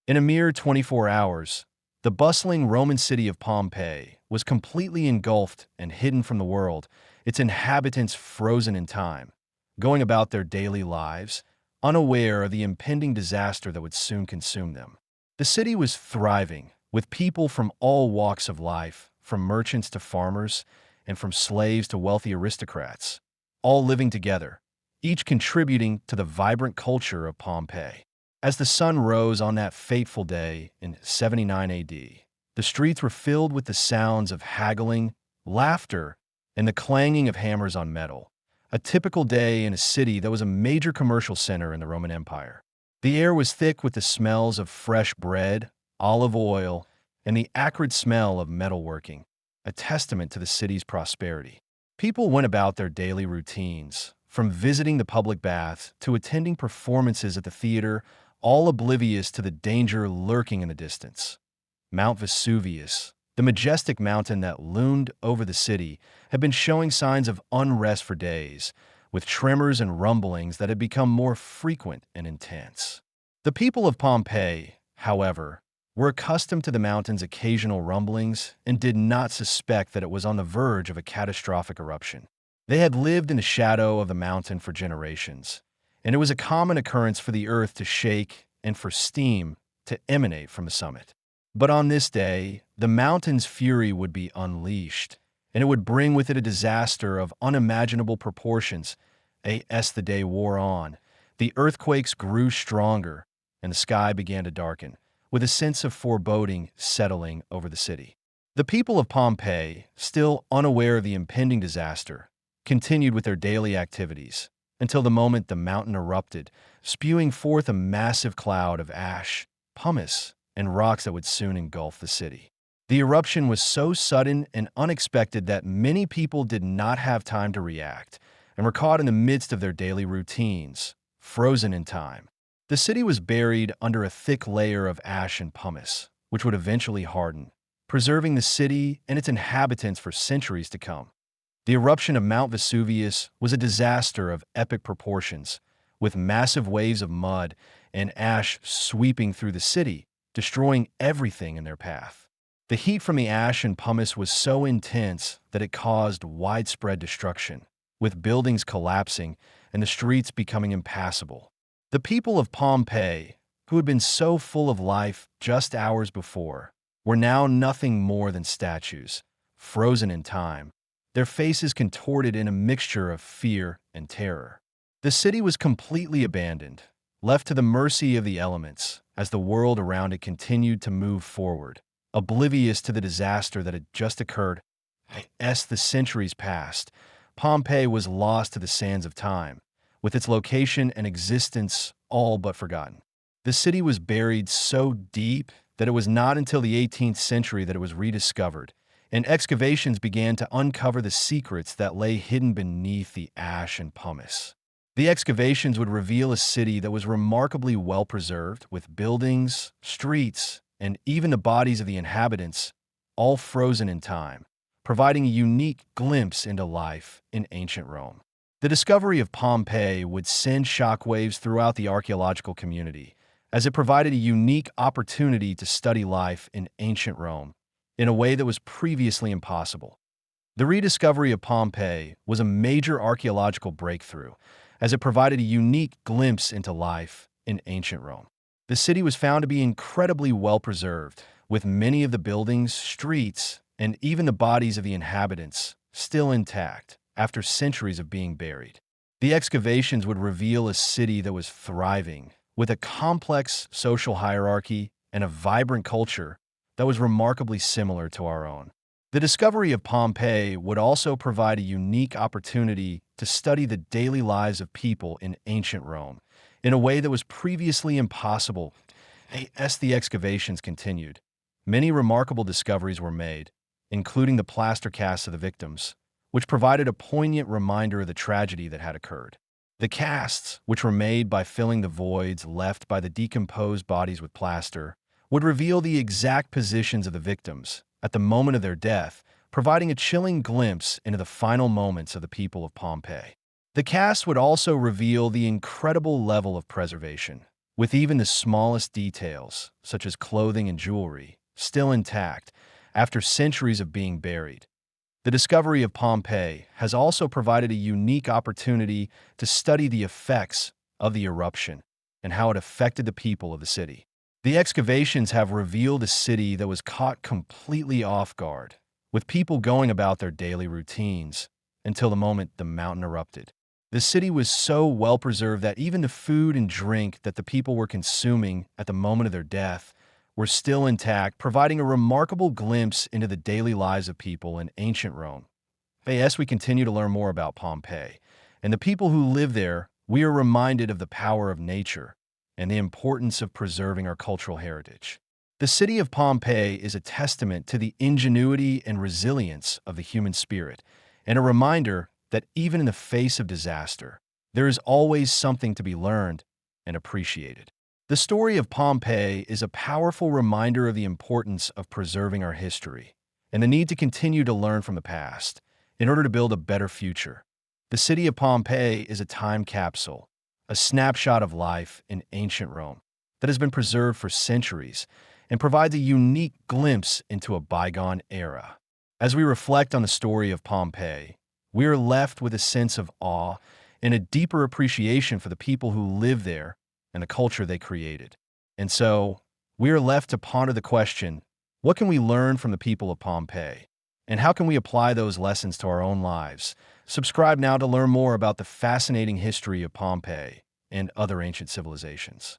In a mere 24 hours, the bustling Roman city of Pompeii was completely engulfed and hidden from the world, its inhabitants frozen in time, going about their daily lives, unaware of the impending disaster that would soon consume them. The city was thriving, with people from all walks of life, from merchants to farmers, and from slaves to wealthy aristocrats, all living together, each contributing to the vibrant culture of Pompeii. As the sun rose on that fateful day in 79 AD, the streets were filled with the sounds of haggling, laughter, and the clanging of hammers on metal, a typical day in a city that was a major commercial center in the Roman Empire. The air was thick with the smells of fresh bread, olive oil, and the acrid smell of metalworking, a testament to the city's prosperity. People went about their daily routines, from visiting the public baths to attending performances at the theater, all oblivious to the danger lurking in the distance. Mount Vesuvius, the majestic mountain that loomed over the city, had been showing signs of unrest for days, with tremors and rumblings that had become more frequent and intense. The people of Pompeii, however, were accustomed to the mountain's occasional rumblings and did not suspect that it was on the verge of a catastrophic eruption. They had lived in the shadow of the mountain for generations, and it was a common occurrence for the earth to shake and for steam to emanate from the summit. But on this day, the mountain's fury would be unleashed, and it would bring with it a disaster of unimaginable proportions. As the day wore on, the earthquakes grew stronger, and the sky began to darken, with a sense of foreboding settling over the city. The people of Pompeii, still unaware of the impending disaster, continued with their daily activities until the moment the mountain erupted, spewing forth a massive cloud of ash, pumice, and rocks that would soon engulf the city. The eruption was so sudden and unexpected that many people did not have time to react and were caught in the midst of their daily routines, frozen in time. The city was buried under a thick layer of ash and pumice, which would eventually harden, preserving the city and its inhabitants for centuries to come. The eruption of Mount Vesuvius was a disaster of epic proportions, with massive waves of mud and ash sweeping through the city, destroying everything in their path. The heat from the ash and pumice was so intense that it caused widespread destruction, with buildings collapsing and the streets becoming impassable. The people of Pompeii, who had been so full of life just hours before, were now nothing more than statues, frozen in time, their faces contorted in a mixture of fear and terror. The city was completely abandoned, left to the mercy of the elements as the world around it continued to move forward, oblivious to the disaster that had just occurred. As the centuries passed, Pompeii was lost to the sands of time, with its location and existence all but forgotten. The city was buried so deep that it was not until the 18th century that it was rediscovered, and excavations began to uncover the secrets that lay hidden beneath the ash and pumice. The excavations would reveal a city that was remarkably well preserved, with buildings, streets, and even the bodies of the inhabitants, all frozen in time, providing a unique glimpse into life in ancient Rome. The discovery of Pompeii would send shockwaves throughout the archaeological community, as it provided a unique opportunity to study life in ancient Rome in a way that was previously impossible. The rediscovery of Pompeii was a major archaeological breakthrough, as it provided a unique glimpse into life in ancient Rome. The city was found to be incredibly well preserved, with many of the buildings, streets, and even the bodies of the inhabitants still intact after centuries of being buried. The excavations would reveal a city that was thriving, with a complex social hierarchy and a vibrant culture that was remarkably similar to our own. The discovery of Pompeii would also provide a unique opportunity to study the daily lives of people in ancient Rome in a way that was previously impossible. As the excavations continued, many remarkable discoveries were made, including the plaster casts of the victims, which provided a poignant reminder of the tragedy that had occurred. The casts, which were made by filling the voids left by the decomposed bodies with plaster, would reveal the exact positions of the victims at the moment of their death, providing a chilling glimpse into the final moments of the people of Pompeii. The casts would also reveal the incredible level of preservation, with even the smallest details, such as clothing and jewelry, still intact after centuries of being buried. The discovery of Pompeii has also provided a unique opportunity to study the effects of the eruption and how it affected the people of the city. The excavations have revealed a city that was caught completely off guard, with people going about their daily routines until the moment the mountain erupted. The city was so well preserved that even the food and drink that the people were consuming at the moment of their death were still intact, providing a remarkable glimpse into the daily lives of people in ancient Rome. As we continue to learn more about Pompeii and the people who live there, we are reminded of the power of nature and the importance of preserving our cultural heritage. The city of Pompeii is a testament to the ingenuity and resilience of the human spirit, and a reminder that even in the face of disaster, there is always something to be learned and appreciated. The story of Pompeii is a powerful reminder of the importance of preserving our history and the need to continue to learn from the past in order to build a better future. The city of Pompeii is a time capsule, a snapshot of life in ancient Rome that has been preserved for centuries and provides a unique glimpse into a bygone era. As we reflect on the story of Pompeii, we are left with a sense of awe and a deeper appreciation for the people who live there and the culture they created. And so, we are left to ponder the question, what can we learn from the people of Pompeii? And how can we apply those lessons to our own lives? Subscribe now to learn more about the fascinating history of Pompeii and other ancient civilizations.